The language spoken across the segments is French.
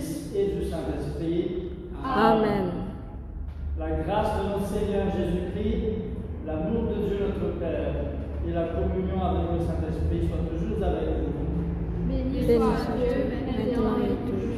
Fils et du Saint-Esprit. Amen. La grâce de notre Seigneur Jésus-Christ, l'amour de Dieu notre Père et la communion avec le Saint-Esprit soient toujours avec vous. Béni soit Dieu, maintenant et toujours.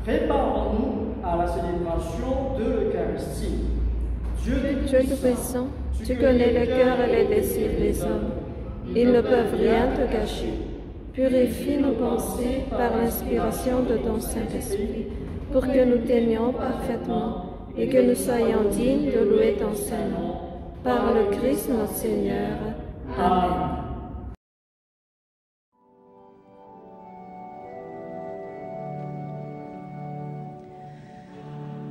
Préparons-nous à la célébration de l'Eucharistie. Dieu Tout-Puissant, tu connais le cœur et les désirs des hommes. Ils ne peuvent rien te cacher. Purifie nos pensées par l'inspiration de ton Saint-Esprit, pour que nous t'aimions parfaitement et que nous soyons dignes de louer ton Saint-Nom. Par le Christ notre Seigneur. Amen.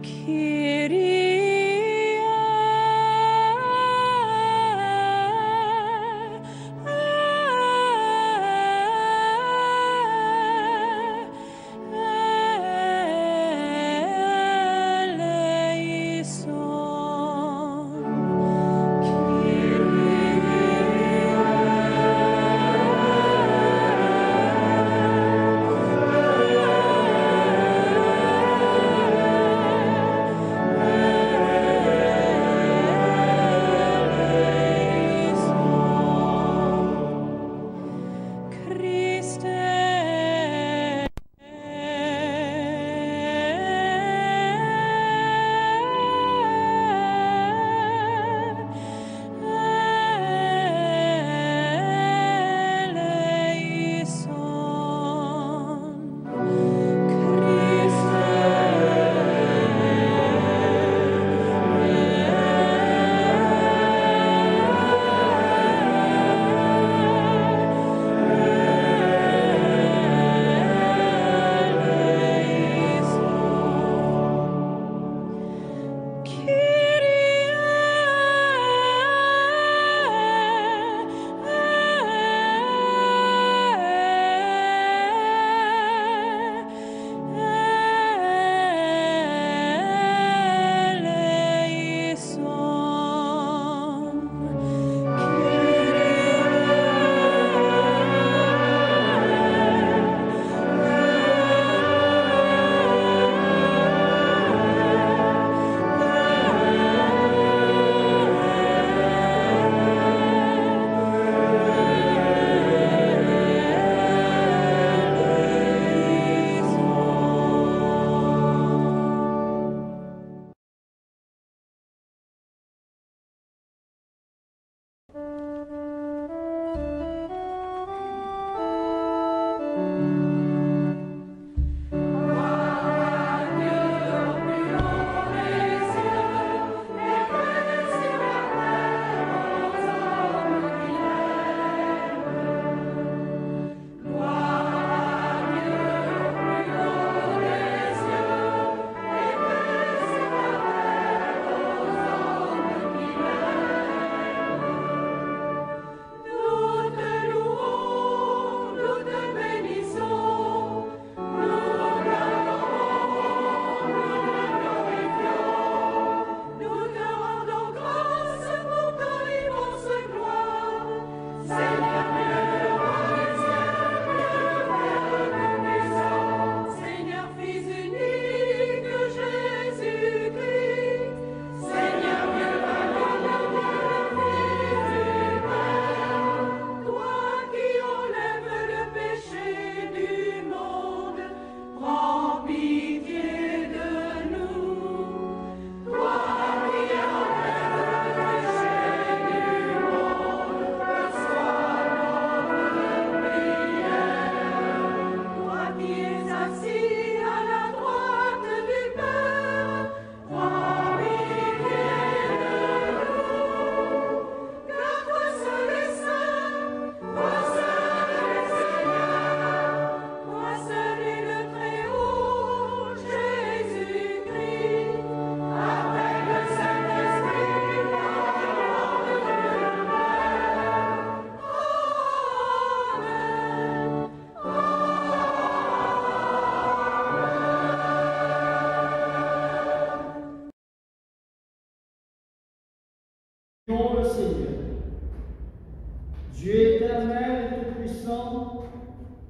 Kyrie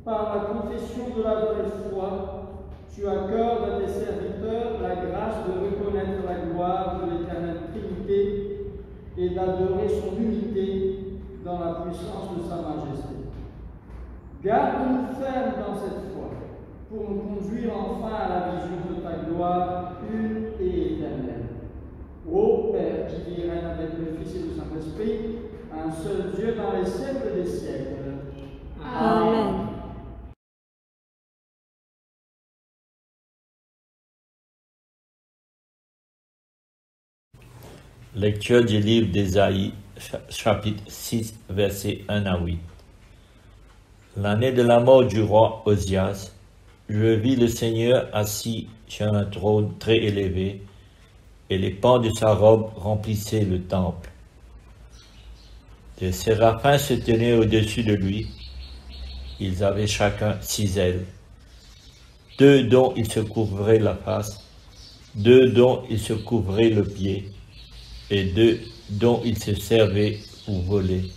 par la confession de la vraie foi, tu accordes à tes serviteurs la grâce de reconnaître la gloire de l'Éternelle Trinité et d'adorer son unité dans la puissance de sa majesté. Garde-nous fermes dans cette foi, pour nous conduire enfin à la vision de ta gloire une et éternelle. Ô Père qui vis et règne avec le Fils et le Saint-Esprit, un seul Dieu dans les siècles des siècles. Amen. Lecture du livre d'Ésaïe, chapitre 6, versets 1 à 8. L'année de la mort du roi Osias, je vis le Seigneur assis sur un trône très élevé, et les pans de sa robe remplissaient le temple. Des séraphins se tenaient au-dessus de lui. Ils avaient chacun 6 ailes. 2 dont ils se couvraient la face, 2 dont ils se couvraient le pied, et 2 dont ils se servaient pour voler.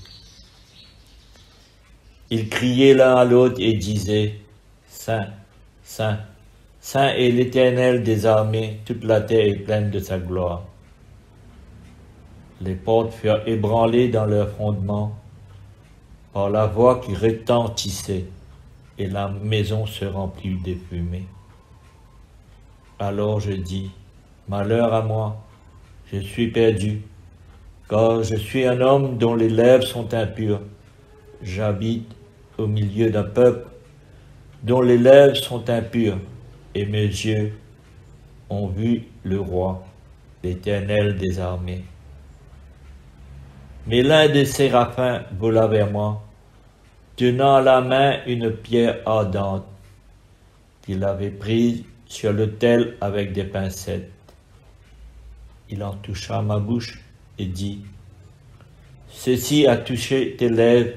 Ils criaient l'un à l'autre et disaient, Saint, Saint, Saint est l'Éternel des armées, toute la terre est pleine de sa gloire. Les portes furent ébranlées dans leurs fondements par la voix qui retentissait, et la maison se remplit de fumée. Alors je dis, malheur à moi, je suis perdu, car je suis un homme dont les lèvres sont impures. J'habite au milieu d'un peuple dont les lèvres sont impures, et mes yeux ont vu le roi, l'Éternel des armées. Mais l'un des séraphins vola vers moi, tenant à la main une pierre ardente qu'il avait prise sur l'autel avec des pincettes. Il en toucha ma bouche et dit, « Ceci a touché tes lèvres,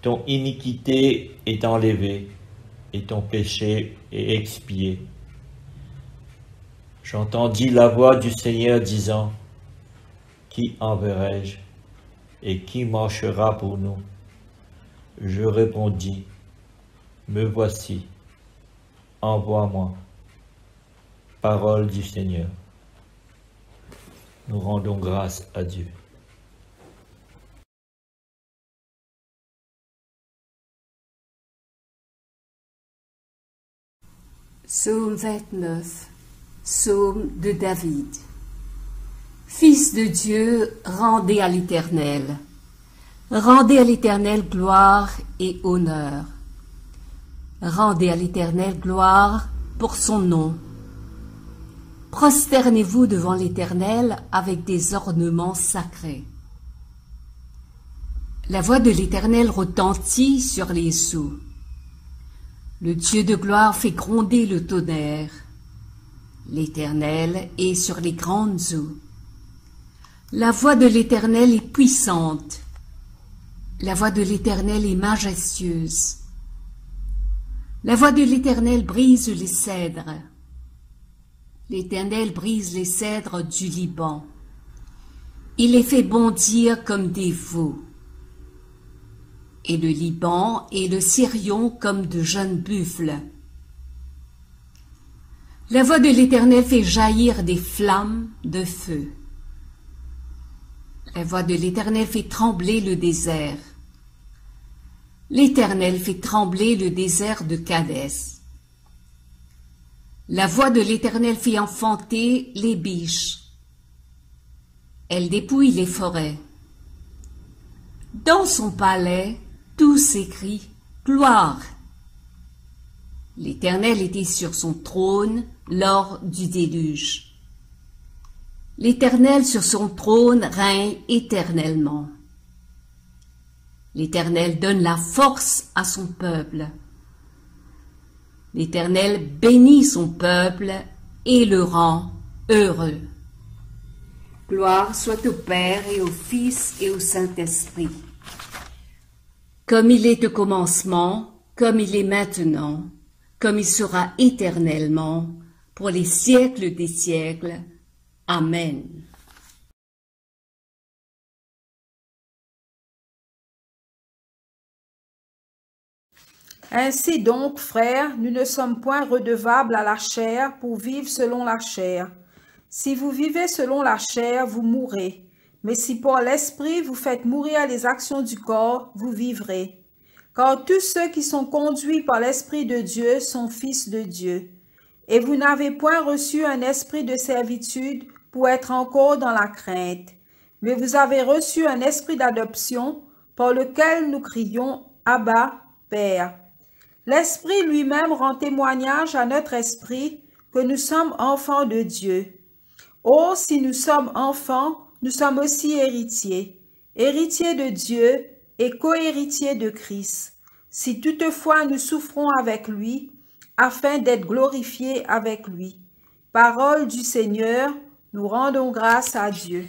ton iniquité est enlevée et ton péché est expié. » J'entendis la voix du Seigneur disant, « Qui enverrai-je et qui marchera pour nous ?» Je répondis, « Me voici, envoie-moi. » Parole du Seigneur. Nous rendons grâce à Dieu. Psaume 29, psaume de David. Fils de Dieu, rendez à l'Éternel. Rendez à l'Éternel gloire et honneur. Rendez à l'Éternel gloire pour son nom. Prosternez-vous devant l'Éternel avec des ornements sacrés. La voix de l'Éternel retentit sur les eaux. Le Dieu de gloire fait gronder le tonnerre. L'Éternel est sur les grandes eaux. La voix de l'Éternel est puissante. La voix de l'Éternel est majestueuse. La voix de l'Éternel brise les cèdres. L'Éternel brise les cèdres du Liban. Il les fait bondir comme des veaux. Et le Liban et le Sirion comme de jeunes buffles. La voix de l'Éternel fait jaillir des flammes de feu. La voix de l'Éternel fait trembler le désert. L'Éternel fait trembler le désert de Kadès. La voix de l'Éternel fait enfanter les biches. Elle dépouille les forêts. Dans son palais, tout s'écrie « Gloire ». L'Éternel était sur son trône lors du déluge. L'Éternel sur son trône règne éternellement. L'Éternel donne la force à son peuple. L'Éternel bénit son peuple et le rend heureux. Gloire soit au Père et au Fils et au Saint-Esprit, comme il est au commencement, comme il est maintenant, comme il sera éternellement, pour les siècles des siècles. Amen. Ainsi donc, frères, nous ne sommes point redevables à la chair pour vivre selon la chair. Si vous vivez selon la chair, vous mourrez. Mais si par l'esprit vous faites mourir les actions du corps, vous vivrez. Car tous ceux qui sont conduits par l'Esprit de Dieu sont fils de Dieu. Et vous n'avez point reçu un esprit de servitude pour être encore dans la crainte, mais vous avez reçu un esprit d'adoption par lequel nous crions « Abba, Père ». L'Esprit lui-même rend témoignage à notre esprit que nous sommes enfants de Dieu. Or, si nous sommes enfants, nous sommes aussi héritiers, héritiers de Dieu et co-héritiers de Christ, si toutefois nous souffrons avec lui, afin d'être glorifiés avec lui. Parole du Seigneur, nous rendons grâce à Dieu.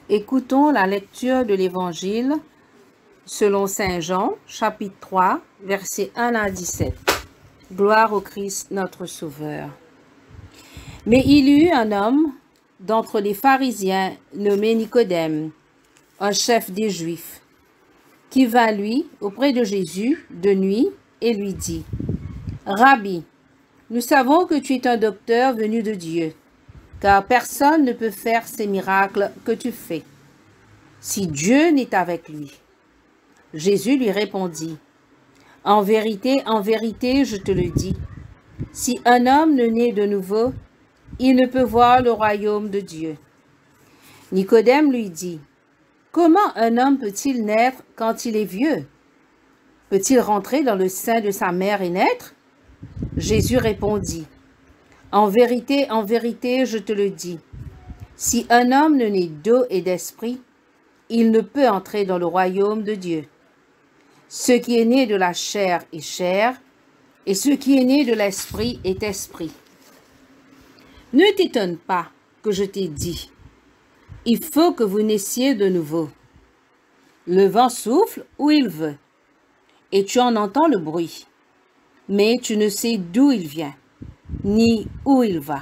Écoutons la lecture de l'Évangile selon Saint Jean, chapitre 3, versets 1 à 17. Gloire au Christ, notre Sauveur. Mais il y eut un homme d'entre les pharisiens nommé Nicodème, un chef des Juifs, qui vint lui auprès de Jésus de nuit et lui dit, « Rabbi, nous savons que tu es un docteur venu de Dieu, car personne ne peut faire ces miracles que tu fais, si Dieu n'est avec lui. » Jésus lui répondit, « En vérité, je te le dis, si un homme ne naît de nouveau, il ne peut voir le royaume de Dieu. » Nicodème lui dit, « Comment un homme peut-il naître quand il est vieux? Peut-il rentrer dans le sein de sa mère et naître? » Jésus répondit, « En vérité, je te le dis, si un homme ne naît d'eau et d'esprit, il ne peut entrer dans le royaume de Dieu. Ce qui est né de la chair est chair, et ce qui est né de l'esprit est esprit. Ne t'étonne pas que je t'ai dit, il faut que vous naissiez de nouveau. Le vent souffle où il veut, et tu en entends le bruit, mais tu ne sais d'où il vient, ni où il va.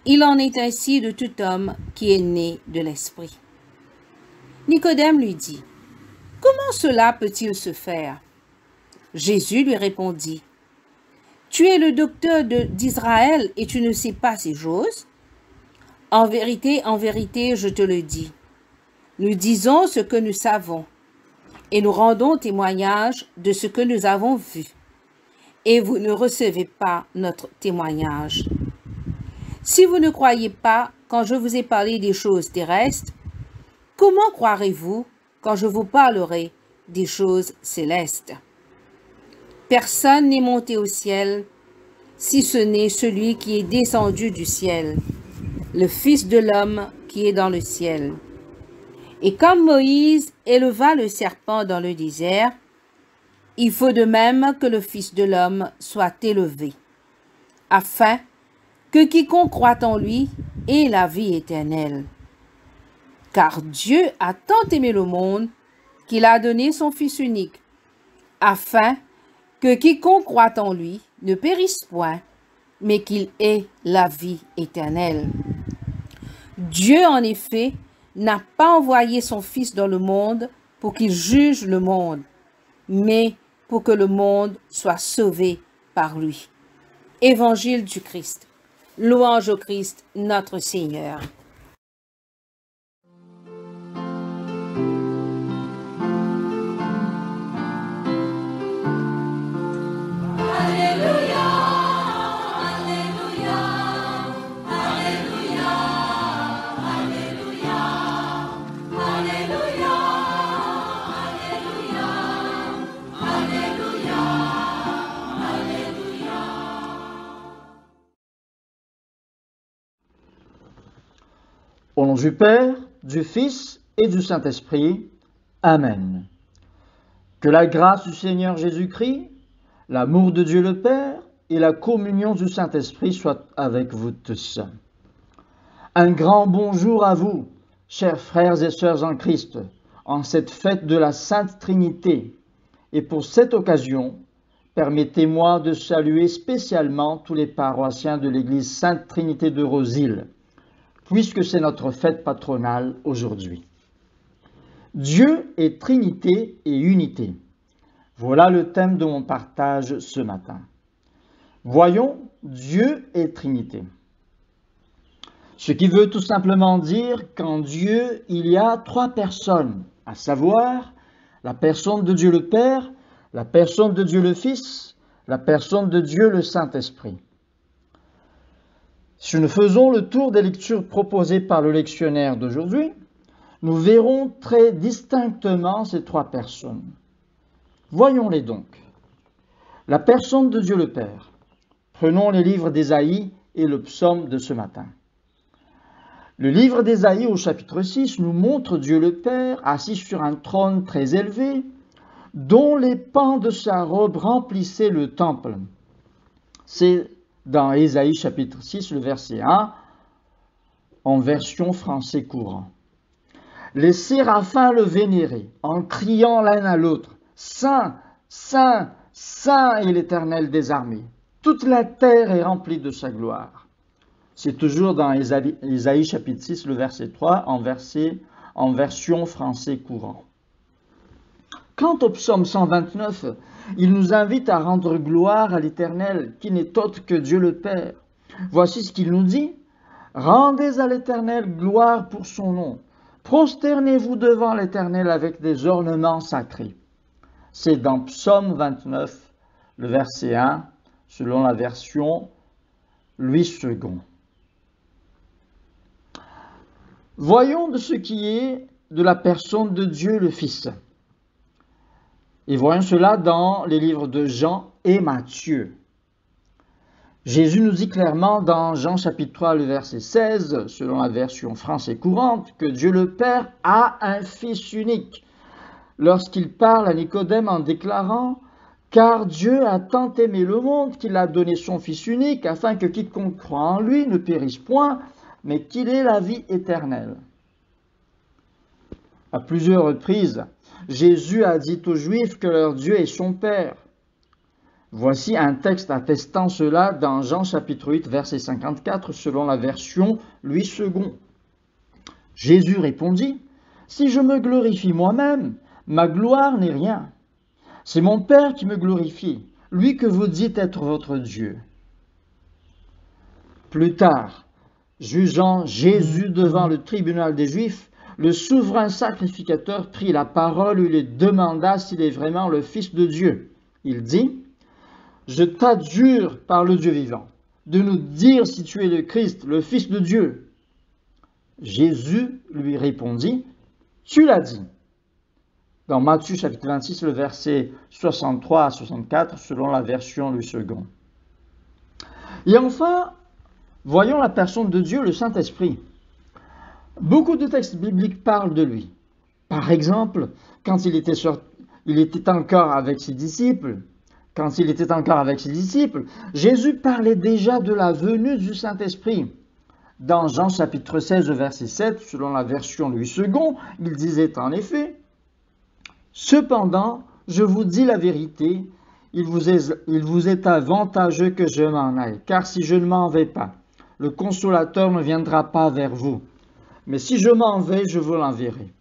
Il en est ainsi de tout homme qui est né de l'esprit. Nicodème lui dit, « Comment cela peut-il se faire ?» Jésus lui répondit, « Tu es le docteur d'Israël et tu ne sais pas ces choses? En vérité, je te le dis. Nous disons ce que nous savons, et nous rendons témoignage de ce que nous avons vu, et vous ne recevez pas notre témoignage. Si vous ne croyez pas quand je vous ai parlé des choses terrestres, comment croirez-vous quand je vous parlerai des choses célestes? Personne n'est monté au ciel, si ce n'est celui qui est descendu du ciel, le Fils de l'homme qui est dans le ciel. Et comme Moïse éleva le serpent dans le désert, il faut de même que le Fils de l'homme soit élevé, afin que quiconque croit en lui ait la vie éternelle. Car Dieu a tant aimé le monde qu'il a donné son Fils unique, afin que quiconque croit en lui ne périsse point, mais qu'il ait la vie éternelle. Dieu, en effet, n'a pas envoyé son Fils dans le monde pour qu'il juge le monde, mais pour que le monde soit sauvé par lui. Évangile du Christ. Louange au Christ, notre Seigneur. Au nom du Père, du Fils et du Saint-Esprit. Amen. Que la grâce du Seigneur Jésus-Christ, l'amour de Dieu le Père et la communion du Saint-Esprit soient avec vous tous. Un grand bonjour à vous, chers frères et sœurs en Christ, en cette fête de la Sainte Trinité. Et pour cette occasion, permettez-moi de saluer spécialement tous les paroissiens de l'Église Sainte Trinité de Rosil, puisque c'est notre fête patronale aujourd'hui. Dieu est Trinité et Unité. Voilà le thème de mon partage ce matin. Voyons, Dieu est Trinité. Ce qui veut tout simplement dire qu'en Dieu, il y a trois personnes, à savoir la personne de Dieu le Père, la personne de Dieu le Fils, la personne de Dieu le Saint-Esprit. Si nous faisons le tour des lectures proposées par le lectionnaire d'aujourd'hui, nous verrons très distinctement ces trois personnes. Voyons-les donc. La personne de Dieu le Père. Prenons les livres d'Ésaïe et le psaume de ce matin. Le livre d'Ésaïe au chapitre 6 nous montre Dieu le Père assis sur un trône très élevé, dont les pans de sa robe remplissaient le temple. C'est dans Ésaïe chapitre 6, le verset 1, en version français courant. Les séraphins le vénéraient, en criant l'un à l'autre, « Saint, Saint, Saint est l'Éternel des armées. Toute la terre est remplie de sa gloire. » C'est toujours dans Ésaïe chapitre 6, le verset 3, en version français courant. Quant au psaume 129, il nous invite à rendre gloire à l'Éternel, qui n'est autre que Dieu le Père. Voici ce qu'il nous dit. « Rendez à l'Éternel gloire pour son nom. Prosternez-vous devant l'Éternel avec des ornements sacrés. » C'est dans Psaume 29, le verset 1, selon la version Louis II. Voyons de ce qui est de la personne de Dieu le Fils. Et voyons cela dans les livres de Jean et Matthieu. Jésus nous dit clairement dans Jean chapitre 3, le verset 16, selon la version française courante, que Dieu le Père a un Fils unique, lorsqu'il parle à Nicodème en déclarant « Car Dieu a tant aimé le monde qu'il a donné son Fils unique, afin que quiconque croit en lui ne périsse point, mais qu'il ait la vie éternelle. » À plusieurs reprises, Jésus a dit aux Juifs que leur Dieu est son Père. Voici un texte attestant cela dans Jean chapitre 8, verset 54, selon la version Louis II. Jésus répondit, « Si je me glorifie moi-même, ma gloire n'est rien. C'est mon Père qui me glorifie, lui que vous dites être votre Dieu. » Plus tard, jugeant Jésus devant le tribunal des Juifs, le souverain sacrificateur prit la parole et lui demanda s'il est vraiment le Fils de Dieu. Il dit, « Je t'adjure par le Dieu vivant, de nous dire si tu es le Christ, le Fils de Dieu. » Jésus lui répondit, « Tu l'as dit. » Dans Matthieu chapitre 26, le verset 63 à 64, selon la version Louis II. Et enfin, voyons la personne de Dieu, le Saint-Esprit. Beaucoup de textes bibliques parlent de lui. Par exemple, quand il était encore avec ses disciples, Jésus parlait déjà de la venue du Saint-Esprit. Dans Jean chapitre 16, verset 7, selon la version Louis II, il disait en effet, « Cependant, je vous dis la vérité, il vous est avantageux que je m'en aille, car si je ne m'en vais pas, le Consolateur ne viendra pas vers vous. Mais si je m'en vais, je vous l'enverrai. »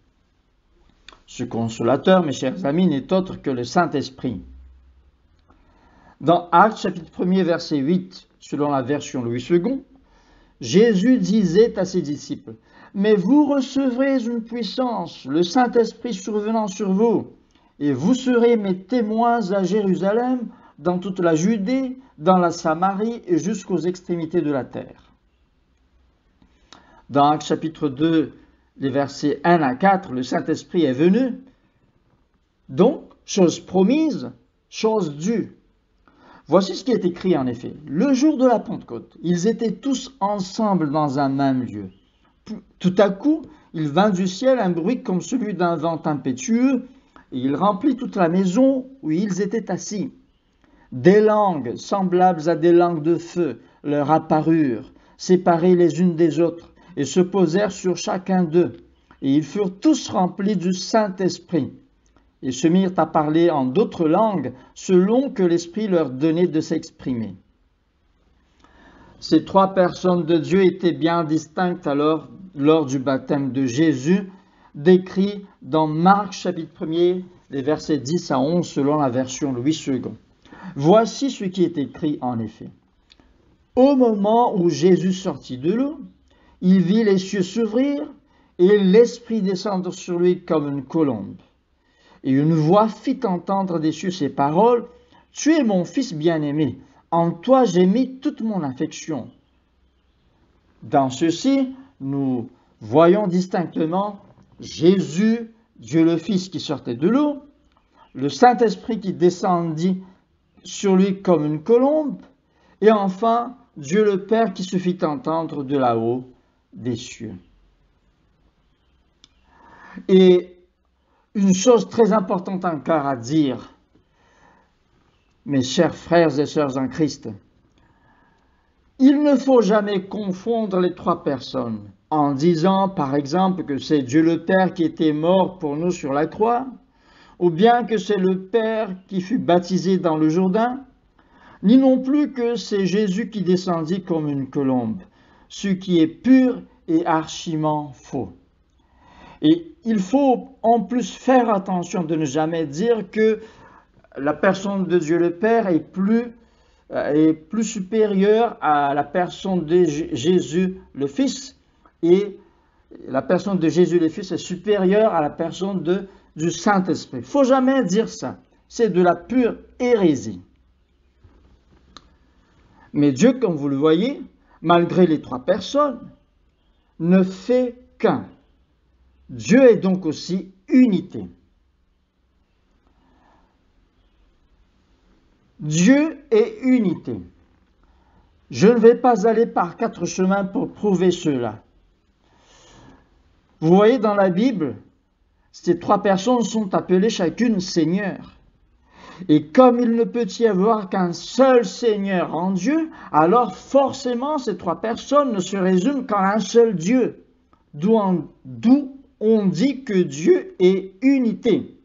Ce Consolateur, mes chers amis, n'est autre que le Saint-Esprit. Dans Actes chapitre 1er, verset 8, selon la version Louis II, Jésus disait à ses disciples, « Mais vous recevrez une puissance, le Saint-Esprit survenant sur vous, et vous serez mes témoins à Jérusalem, dans toute la Judée, dans la Samarie et jusqu'aux extrémités de la terre. » Dans Actes chapitre 2, les versets 1 à 4, le Saint-Esprit est venu. Donc, chose promise, chose due. Voici ce qui est écrit en effet. Le jour de la Pentecôte, ils étaient tous ensemble dans un même lieu. Tout à coup, il vint du ciel un bruit comme celui d'un vent impétueux, et il remplit toute la maison où ils étaient assis. Des langues semblables à des langues de feu leur apparurent, séparées les unes des autres, et se posèrent sur chacun d'eux. Et ils furent tous remplis du Saint-Esprit, et se mirent à parler en d'autres langues, selon que l'Esprit leur donnait de s'exprimer. Ces trois personnes de Dieu étaient bien distinctes alors lors du baptême de Jésus, décrit dans Marc chapitre 1er, les versets 10 à 11, selon la version Louis II. Voici ce qui est écrit en effet. Au moment où Jésus sortit de l'eau, il vit les cieux s'ouvrir et l'Esprit descendre sur lui comme une colombe. Et une voix fit entendre des cieux ces paroles, « Tu es mon Fils bien-aimé, en toi j'ai mis toute mon affection. » Dans ceci, nous voyons distinctement Jésus, Dieu le Fils qui sortait de l'eau, le Saint-Esprit qui descendit sur lui comme une colombe, et enfin Dieu le Père qui se fit entendre de là-haut des cieux. Et une chose très importante encore à dire, mes chers frères et sœurs en Christ, il ne faut jamais confondre les trois personnes en disant par exemple que c'est Dieu le Père qui était mort pour nous sur la croix, ou bien que c'est le Père qui fut baptisé dans le Jourdain, ni non plus que c'est Jésus qui descendit comme une colombe, ce qui est pur et archiment faux. Et il faut en plus faire attention de ne jamais dire que la personne de Dieu le Père est plus supérieure à la personne de Jésus le Fils, et la personne de Jésus le Fils est supérieure à la personne du Saint-Esprit. Il ne faut jamais dire ça. C'est de la pure hérésie. Mais Dieu, comme vous le voyez, malgré les trois personnes, ne fait qu'un. Dieu est donc aussi unité. Dieu est unité. Je ne vais pas aller par quatre chemins pour prouver cela. Vous voyez dans la Bible, Ces trois personnes sont appelées chacune Seigneur. Et comme il ne peut y avoir qu'un seul Seigneur en Dieu, alors forcément ces trois personnes ne se résument qu'à un seul Dieu, d'où on dit que Dieu est unité.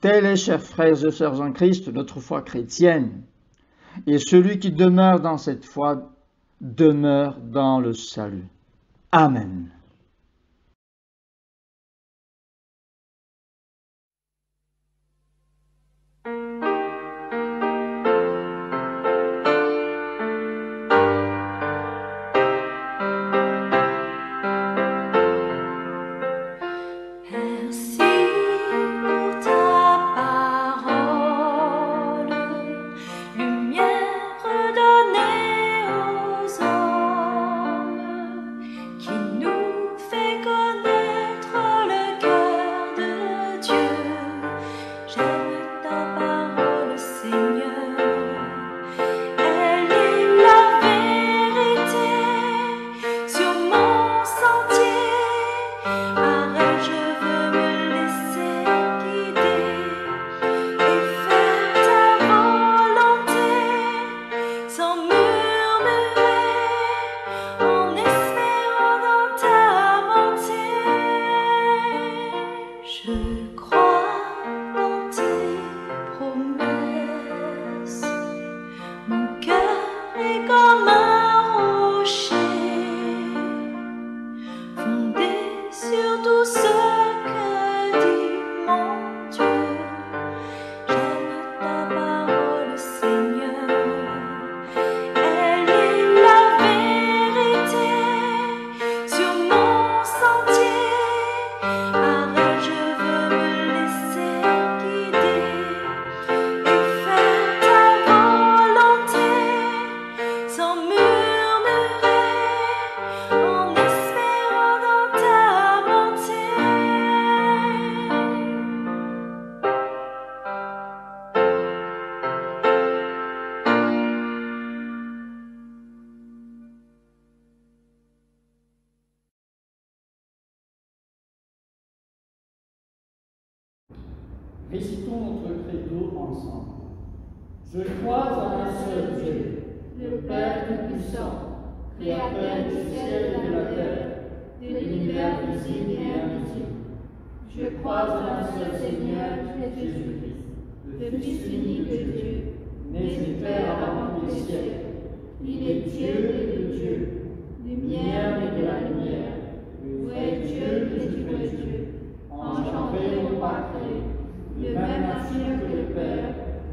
Telle est, chers frères et sœurs en Christ, notre foi chrétienne. Et celui qui demeure dans cette foi demeure dans le salut. Amen. Récitons notre credo ensemble. Je crois en un seul Dieu, le Père Tout-Puissant, Créateur du ciel et de la terre, de l'univers visible et invisible. Je crois en un seul Seigneur, Jésus-Christ, le Fils unique de Dieu, né du Père avant tous les siècles. Il est Dieu et de Dieu, lumière et de la lumière, le vrai Dieu et du vrai Dieu, engendré ou pas créé, de même nature que le Père,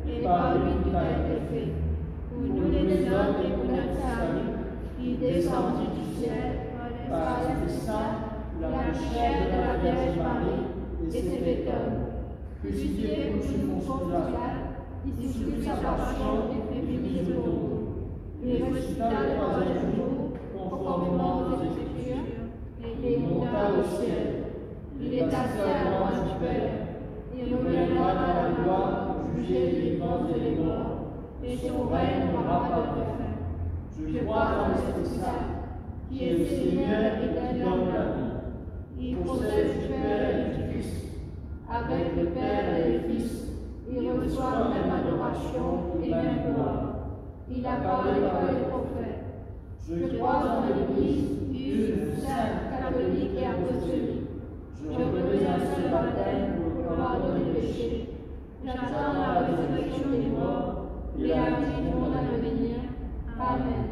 et par lui tout a été fait. Pour nous les hommes et pour notre salut, il descendit du ciel par l'Esprit Saint, la chair de la Vierge Marie, et s'est fait homme. Crucifié pour nous sous Pilate, issu de sa passion et fut mis au tombeau. Il ressuscita le troisième jour, conformément aux Écritures, et il monta au ciel. Il est assis à la droite du Père. Il reviendra dans la gloire pour juger les vivants et les morts, et son règne n'aura pas de fin. Je crois en l'Esprit Saint, qui est le Seigneur et qui donne la vie. Il procède du Père et du Fils. Avec le Père et le Fils, il reçoit même adoration et même gloire. Il a parlé par les prophètes. Je crois en l'Église, une, sainte, catholique et apostolique. Je reconnais un seul baptême pour le pardon des péchés. J'attends la résurrection des morts et la vie du monde à venir. Amen.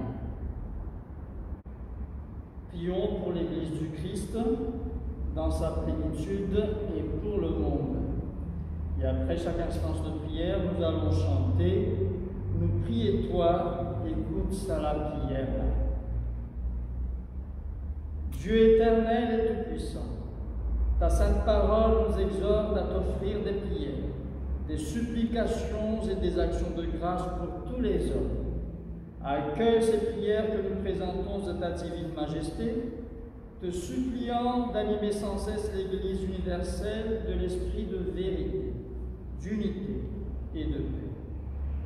Prions pour l'Église du Christ dans sa plénitude et pour le monde. Et après chaque instance de prière, nous allons chanter « Nous prie et toi, écoute à la prière ». Dieu éternel et tout-puissant, ta sainte parole nous exhorte à t'offrir des prières, des supplications et des actions de grâce pour tous les hommes. Accueille ces prières que nous présentons à ta divine majesté, te suppliant d'animer sans cesse l'Église universelle de l'esprit de vérité, d'unité et de paix.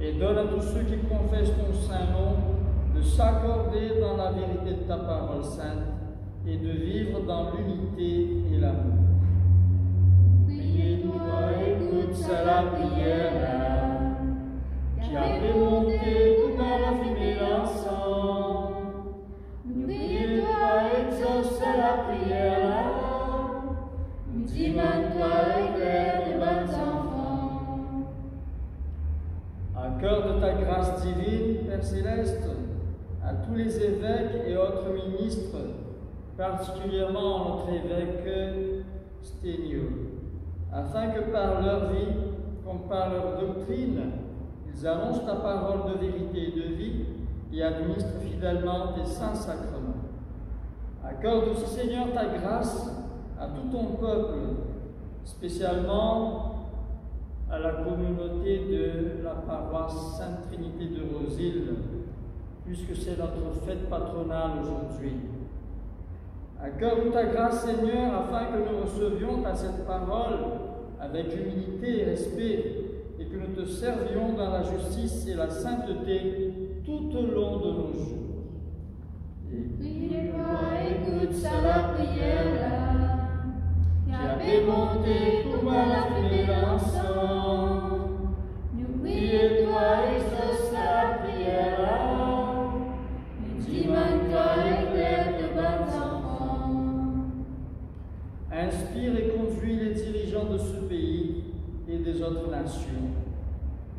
Et donne à tous ceux qui professent ton saint nom de s'accorder dans la vérité de ta parole sainte, et de vivre dans l'unité et l'amour. Priez-toi, écoute ça la prière, qui a fait monter comme à la fumée l'encens. Priez-toi, exauce la prière, dimane-toi, éclaire de bonnes enfants. À cœur de ta grâce divine, Père Céleste, à tous les évêques et autres ministres, particulièrement notre évêque Sténio, afin que par leur vie, comme par leur doctrine, ils annoncent ta parole de vérité et de vie et administrent fidèlement tes saints sacrements. Accorde aussi, Seigneur, ta grâce à tout ton peuple, spécialement à la communauté de la paroisse Sainte Trinité de Rosille, puisque c'est notre fête patronale aujourd'hui. Accorde-nous ta grâce, Seigneur, afin que nous recevions à cette parole avec humilité et respect, et que nous te servions dans la justice et la sainteté tout au long de nos jours. Priez-toi, écoute ça la prière, qui a fait monter comme à la fumée l'encens. Priez-toi, exauce la prière, dimane-toi, éclaire de bonnes enfants. Inspire et conduis les dirigeants de ce pays et des autres nations,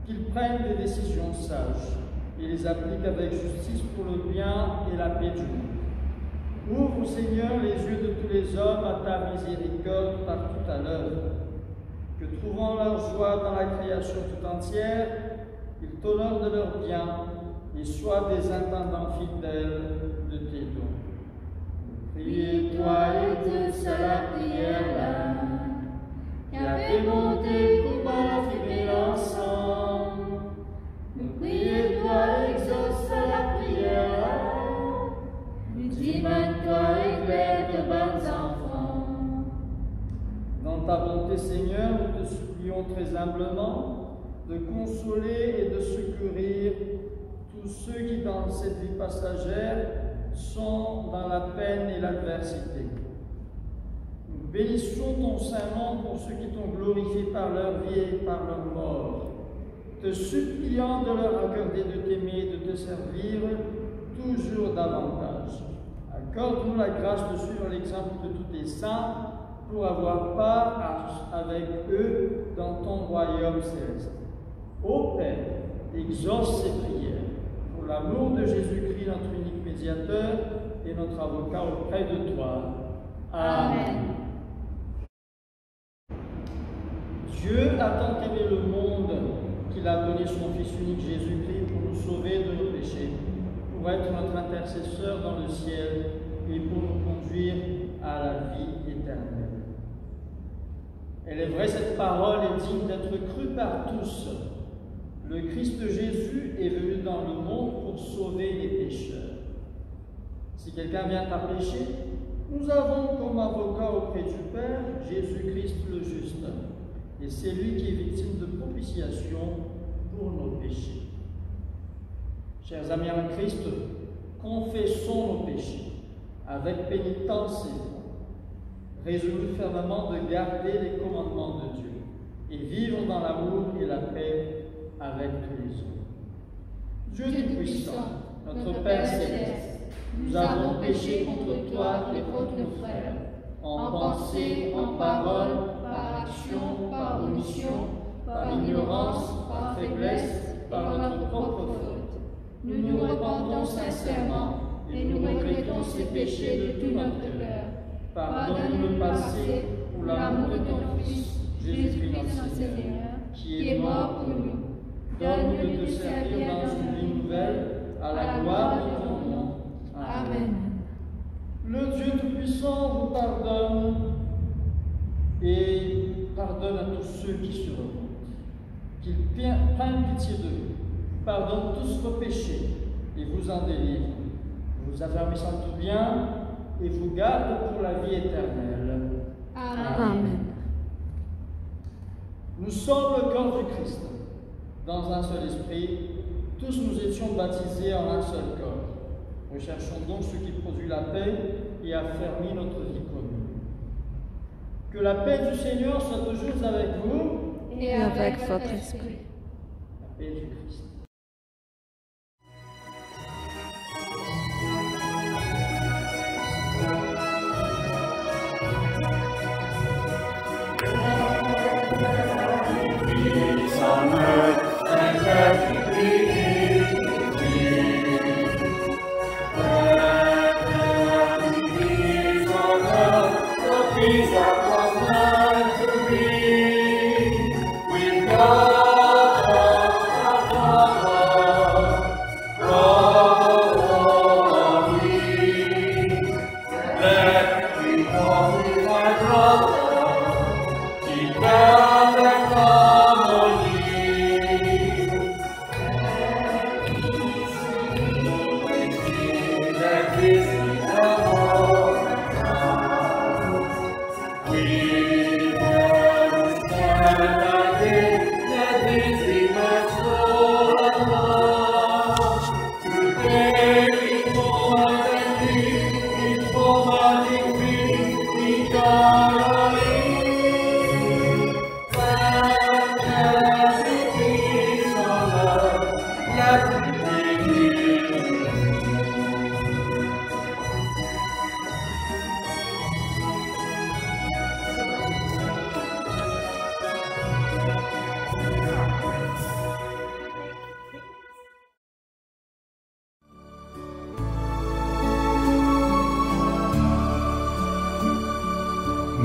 qu'ils prennent des décisions sages et les appliquent avec justice pour le bien et la paix du monde. Ouvre, Seigneur, les yeux de tous les hommes à ta miséricorde partout à l'œuvre, que trouvant leur joie dans la création tout entière, ils t'honorent de leurs biens et soient des intendants fidèles de tes dons. Priez-toi, écoute la prière, qui a fait monter comme à la fumée l'encens. Priez-toi, exauce la prière, dimane-toi, éclaire de bonnes enfants. Dans ta bonté, Seigneur, nous te supplions très humblement de consoler et de secourir tous ceux qui, dans cette vie passagère, sont dans la peine et l'adversité. Nous bénissons ton saint nom pour ceux qui t'ont glorifié par leur vie et par leur mort, te suppliant de leur accorder de t'aimer et de te servir toujours davantage. Accorde-nous la grâce de suivre l'exemple de tous tes saints pour avoir part avec eux dans ton royaume céleste. Ô Père, exauce ces prières pour l'amour de Jésus-Christ, notre unique médiateur et notre avocat auprès de toi. Amen. Dieu a tant aimé le monde qu'il a donné son Fils unique Jésus-Christ pour nous sauver de nos péchés, pour être notre intercesseur dans le ciel et pour nous conduire à la vie éternelle. Elle est vraie, cette parole est digne d'être crue par tous. Le Christ Jésus est venu dans le monde pour sauver les pécheurs. Si quelqu'un vient à pécher, nous avons comme avocat auprès du Père Jésus-Christ le juste. Et c'est lui qui est victime de propitiation pour nos péchés. Chers amis en Christ, confessons nos péchés avec pénitence et foi, résolus fermement de garder les commandements de Dieu et vivre dans l'amour et la paix avec tous les hommes. Dieu Tout-Puissant, notre Père Céleste, nous avons péché contre toi et contre nos frères, en pensée, en parole, par action, par omission, par ignorance, par faiblesse, par notre propre faute. Nous nous repentons sincèrement et nous regrettons ces péchés de tout notre cœur. Pardonne-nous le passé pour l'amour de ton Fils, Jésus-Christ notre Seigneur, qui est mort pour nous. Donne-nous de te servir dans une vie nouvelle, à la gloire de ton nom. Amen. Le Dieu Tout-Puissant vous pardonne et pardonne à tous ceux qui se repentent. Qu'il prenne pitié de vous, pardonne tous vos péchés et vous en délivre, vous affermissant tout bien et vous garde pour la vie éternelle. Amen. Nous sommes le corps du Christ. Dans un seul esprit, tous nous étions baptisés en un seul corps. Recherchons donc ce qui produit la paix et affermi notre vie commune. Que la paix du Seigneur soit toujours avec vous et avec votre esprit. La paix du Christ.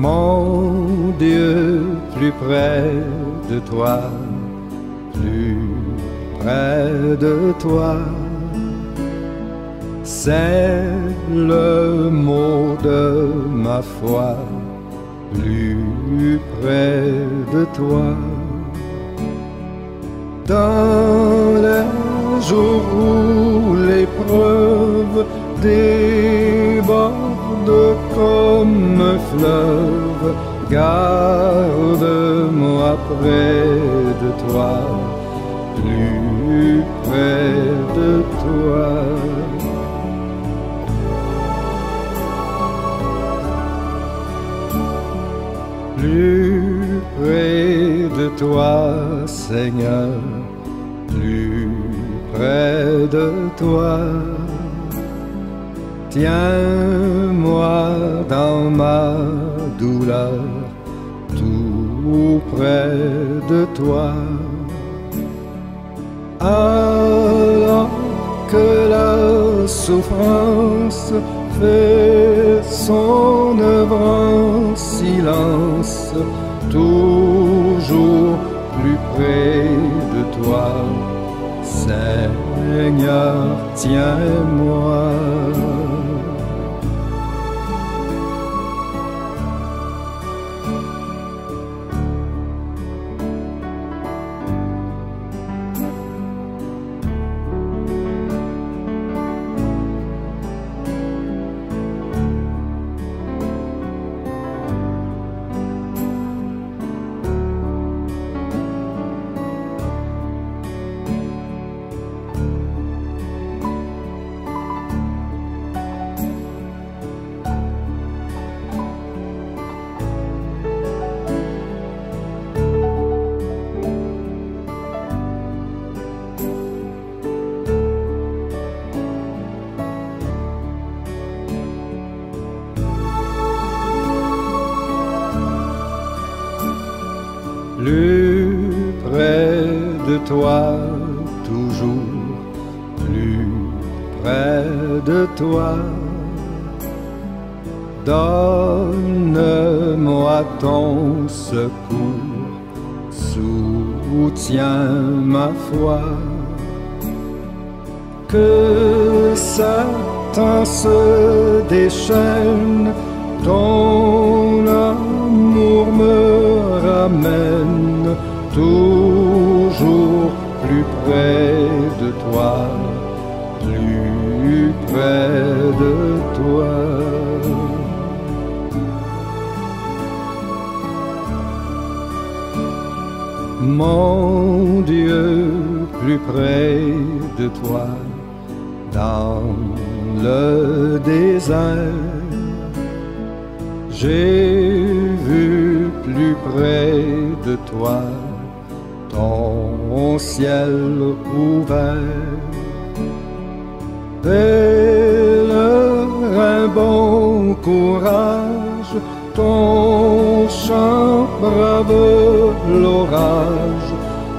Mon Dieu, plus près de toi, plus près de toi, c'est le mot de ma foi, plus près de toi. Dans les jours où l'épreuve déborde comme un fleuve, garde-moi près de toi, plus près de toi. Plus près de toi, Seigneur, plus près de toi. Tiens-moi dans ma douleur, tout près de toi. Alors que la souffrance fait son œuvre en silence, toujours plus près de toi, Seigneur, tiens-moi. Plus près de toi, toujours plus près de toi. Donne-moi ton secours, soutiens ma foi. Que Satan se déchaîne, ton amour me ramène toujours plus près de toi, plus près de toi. Mon Dieu, plus près de toi, dans le désert, j'ai vu plus près de toi ton ciel ouvert. Tel un bon courage, ton chant brave l'orage,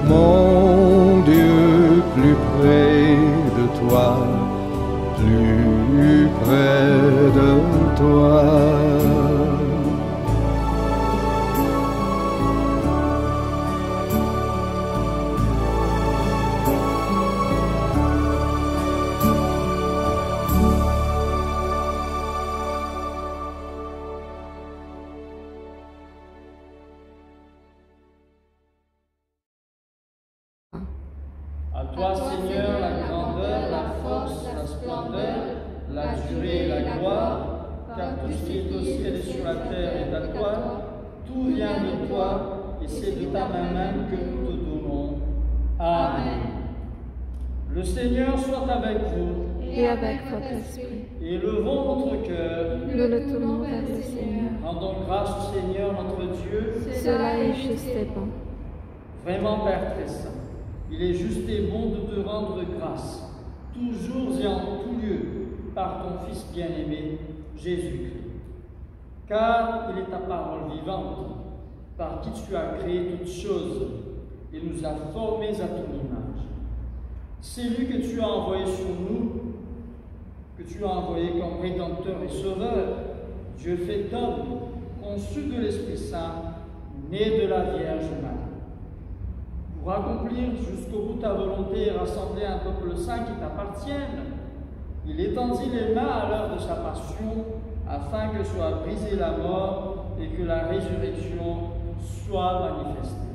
mon Dieu, plus près de toi, plus près de toi. À toi, Seigneur, la grandeur, la force, la splendeur, la durée et la gloire, car tout ce qui est au ciel et sur la terre est à toi, tout vient de toi, et c'est de ta main même que nous te donnons. Amen. Le Seigneur soit avec vous. Et avec votre esprit. Élevons notre cœur. Nous le tournons vers le Seigneur. Rendons grâce au Seigneur notre Dieu. Cela est juste et bon. Vraiment, Père très saint, il est juste et bon de te rendre grâce, toujours et en tout lieu, par ton Fils bien-aimé, Jésus-Christ. Car il est ta parole vivante, par qui tu as créé toutes choses et nous as formés à ton image. C'est lui que tu as envoyé sur nous, que tu as envoyé comme Rédempteur et Sauveur, Dieu fait homme, conçu de l'Esprit Saint, né de la Vierge Marie. Pour accomplir jusqu'au bout ta volonté et rassembler un peuple saint qui t'appartienne, il étendit les mains à l'heure de sa passion, afin que soit brisée la mort et que la résurrection soit manifestée.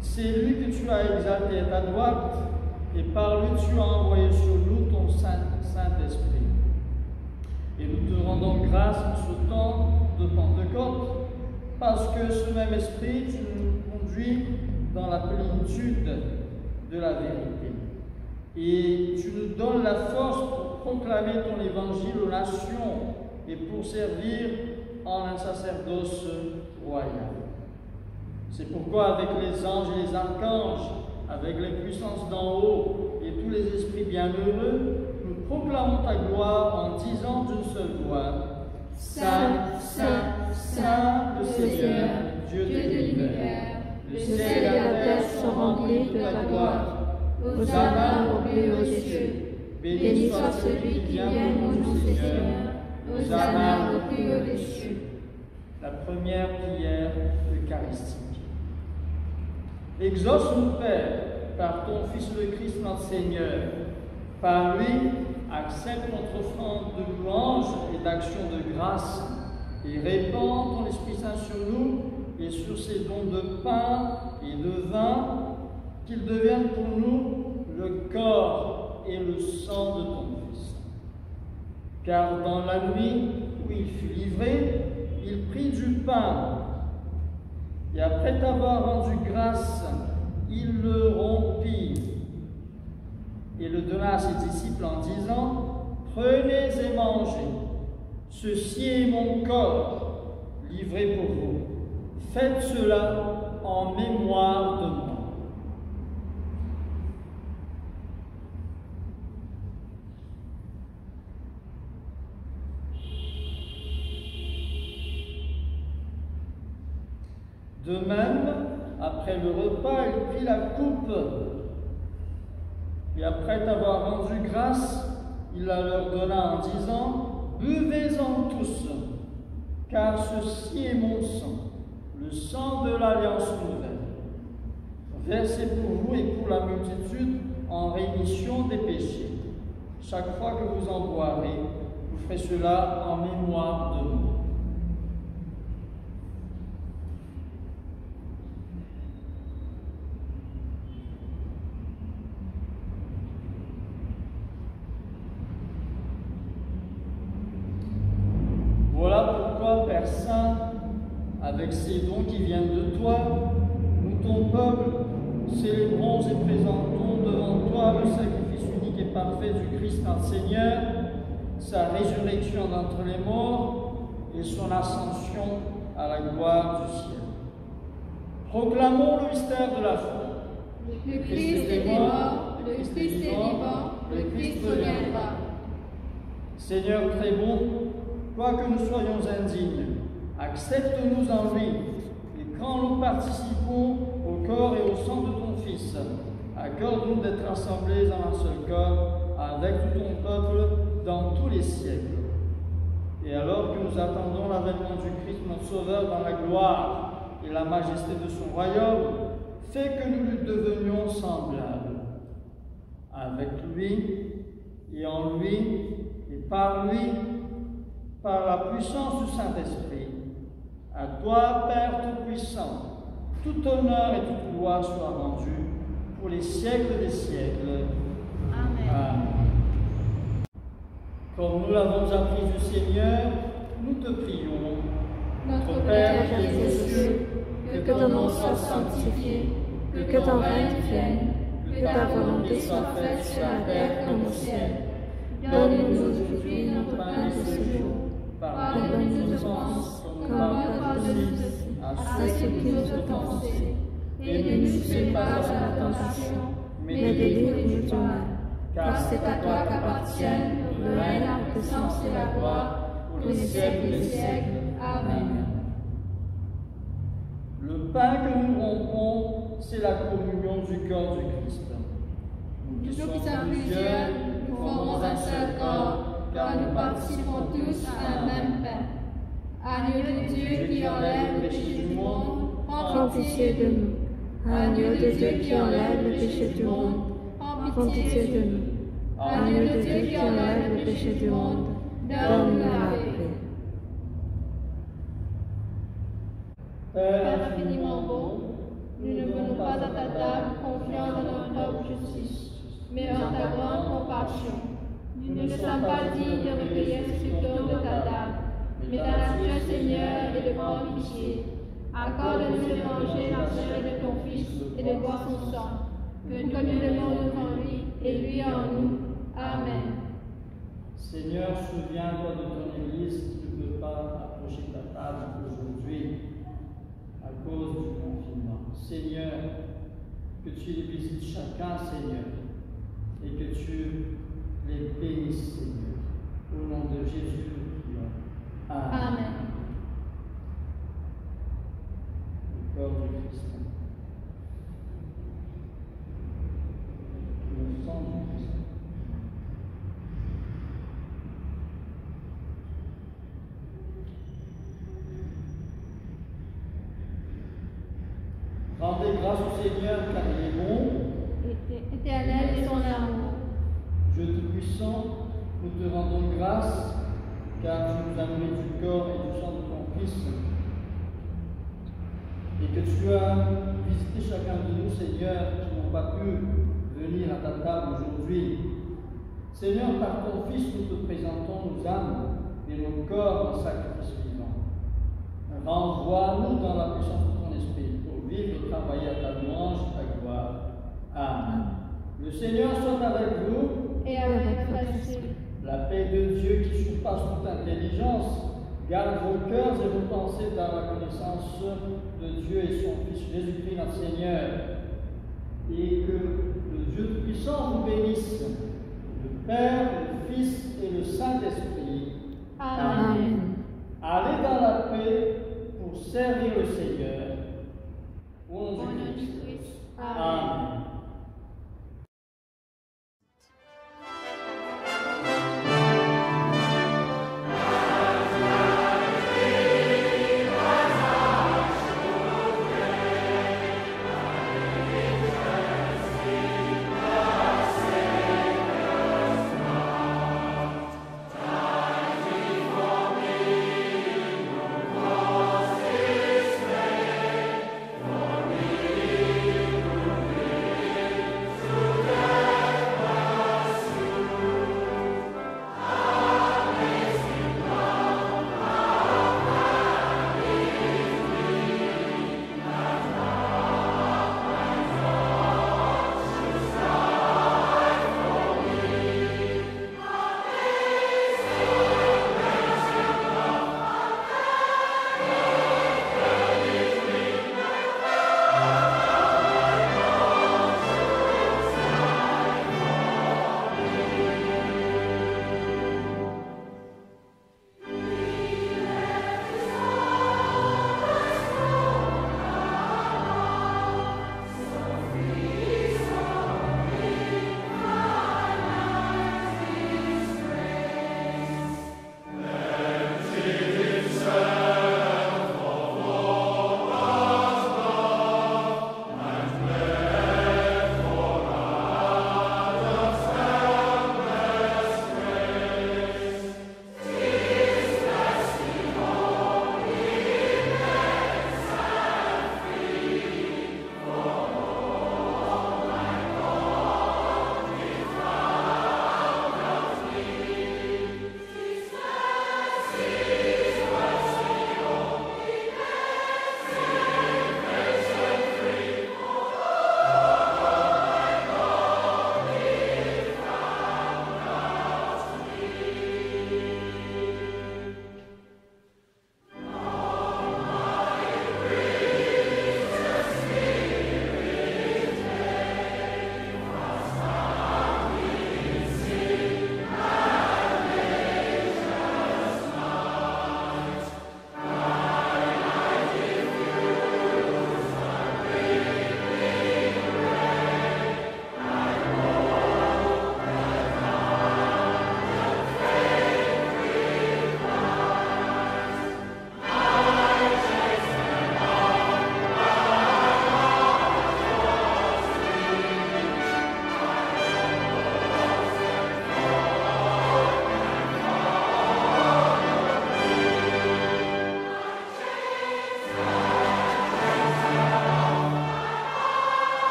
C'est lui que tu as exalté à ta droite, et par lui tu as envoyé sur nous ton Saint-Esprit. Et nous te rendons grâce en ce temps de Pentecôte, parce que ce même Esprit, tu nous conduis dans la plénitude de la vérité. Et tu nous donnes la force pour proclamer ton évangile aux nations et pour servir en un sacerdoce royal. C'est pourquoi avec les anges et les archanges, avec les puissances d'en haut et tous les esprits bienheureux, nous proclamons ta gloire en disant d'une seule voix: Saint, Saint, Saint, le Seigneur, Dieu de l'univers. Le ciel et la terre sont remplis de ta gloire. Hosanna au plus haut des cieux. Béni soit celui qui vient au nom du Seigneur. Hosanna au plus haut des cieux. La première prière eucharistique. Exauce-nous, Père, par ton Fils le Christ notre Seigneur. Par lui, accepte notre offrande de louange et d'action de grâce, et répand ton Esprit Saint sur nous et sur ces dons de pain et de vin, qu'ils deviennent pour nous le corps et le sang de ton Fils. Car dans la nuit où il fut livré, il prit du pain, et après t'avoir rendu grâce, il le rompit et le donna à ses disciples en disant: Prenez et mangez, ceci est mon corps, livré pour vous. Faites cela en mémoire de moi. De même, après le repas, il prit la coupe, et après t'avoir rendu grâce, il la leur donna en disant: Buvez-en tous, car ceci est mon sang, le sang de l'Alliance nouvelle, versé pour vous et pour la multitude en rémission des péchés. Chaque fois que vous en boirez, vous ferez cela en mémoire de moi. Voilà pourquoi, Père Saint, avec ces dons qui viennent de toi, nous, ton peuple, célébrons et présentons devant toi le sacrifice unique et parfait du Christ notre Seigneur, sa résurrection d'entre les morts et son ascension à la gloire du ciel. Proclamons le mystère de la foi. Le Christ est mort, le Christ est vivant, le Christ reviendra. Seigneur très bon, quoique nous soyons indignes, accepte-nous en lui, et quand nous participons au corps et au sang de ton Fils, accorde-nous d'être rassemblés en un seul corps, avec tout ton peuple, dans tous les siècles. Et alors que nous attendons l'avènement du Christ, notre Sauveur, dans la gloire et la majesté de son royaume, fais que nous lui devenions semblables. Avec lui, et en lui, et par lui, par la puissance du Saint-Esprit, à toi, Père Tout-Puissant, tout honneur et toute gloire soient rendus pour les siècles des siècles. Amen. Comme nous l'avons appris du Seigneur, nous te prions. Notre Père qui es aux cieux, que ton nom soit sanctifié, que ton règne vienne, que ta volonté soit faite sur la terre comme au ciel. Donne-nous aujourd'hui notre pain de ce jour. Pardonne-nous nos offenses, comme nous pardonnons à ceux qui nous ont offensés. Et ne nous fais pas à la tentation, mais délivre-nous du mal. Car c'est à toi qu'appartiennent le règne, la puissance et la gloire, pour les siècles des siècles. Amen. Le pain que nous rompons, c'est la communion du corps du Christ. Nous qui sommes plusieurs, nous formons un seul corps, car nous participons tous à un même pain. Agneau de Dieu qui enlève le péché du monde, Prends pitié de nous. Agneau de Dieu qui enlève le péché du monde, prends pitié de nous. Agneau de Dieu qui enlève le péché du monde, donne-nous la paix. Père infiniment bon, nous ne venons pas à ta table confiants dans notre propre justice, mais en ta grande compassion. Nous ne sommes pas dignes de recueillir ce don de ta table, mais ta nature, Seigneur, est de grande pitié. Accorde-nous de manger la chair de ton Fils et de boire son sang, que nous demeurons en lui et lui en nous. Amen. Seigneur, souviens-toi de ton Église qui ne peut pas approcher ta table aujourd'hui à cause du confinement. Seigneur, que tu les visites chacun, Seigneur, et que tu les bénisses, Seigneur. Au nom de Jésus, nous prions. Amen. Le corps du Christ. Le sang du Christ. Rendez grâce au Seigneur car il est bon. Éternel est son amour. Dieu Tout-Puissant, nous te rendons grâce car tu nous as nourris du corps et du sang de ton Fils et que tu as visité chacun de nous, Seigneur, qui n'ont pas pu venir à ta table aujourd'hui. Seigneur, par ton Fils, nous te présentons nos âmes et nos corps en sacrifice vivant. Renvoie-nous dans la puissance de ton Esprit pour vivre et travailler à ta louange et ta gloire. Amen. Le Seigneur soit avec vous. Et avec votre esprit. La paix de Dieu qui surpasse toute intelligence garde vos cœurs et vos pensées dans la connaissance de Dieu et son Fils Jésus-Christ notre Seigneur. Et que le Dieu Tout-Puissant vous bénisse, le Père, le Fils et le Saint-Esprit. Amen. Allez dans la paix pour servir le Seigneur. Au nom du Christ. Amen.